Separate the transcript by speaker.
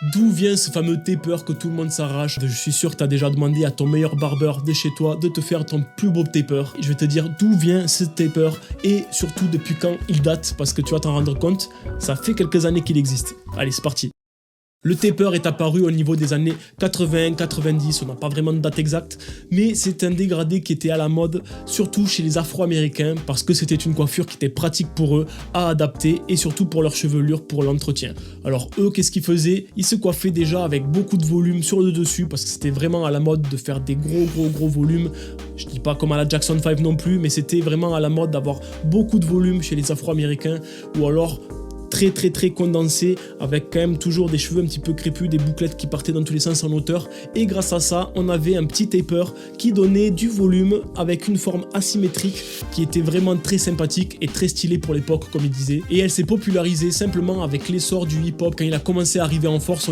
Speaker 1: D'où vient ce fameux taper que tout le monde s'arrache? Je suis sûr que tu as déjà demandé à ton meilleur barbeur de chez toi de te faire ton plus beau taper. Je vais te dire d'où vient ce taper et surtout depuis quand il date, parce que tu vas t'en rendre compte, ça fait quelques années qu'il existe. Allez, c'est parti. Le taper est apparu au niveau des années 80-90, on n'a pas vraiment de date exacte, mais c'est un dégradé qui était à la mode, surtout chez les Afro-Américains, parce que c'était une coiffure qui était pratique pour eux, à adapter, et surtout pour leur chevelure, pour l'entretien. Alors eux, qu'est-ce qu'ils faisaient? Ils se coiffaient déjà avec beaucoup de volume sur le dessus, parce que c'était vraiment à la mode de faire des gros volumes. Je dis pas comme à la Jackson 5 non plus, mais c'était vraiment à la mode d'avoir beaucoup de volume chez les Afro-Américains, ou alors très condensé, avec quand même toujours des cheveux un petit peu crépus, des bouclettes qui partaient dans tous les sens en hauteur, et grâce à ça on avait un petit taper qui donnait du volume avec une forme asymétrique qui était vraiment très sympathique et très stylée pour l'époque, comme il disait. Et elle s'est popularisée simplement avec l'essor du hip-hop quand il a commencé à arriver en force.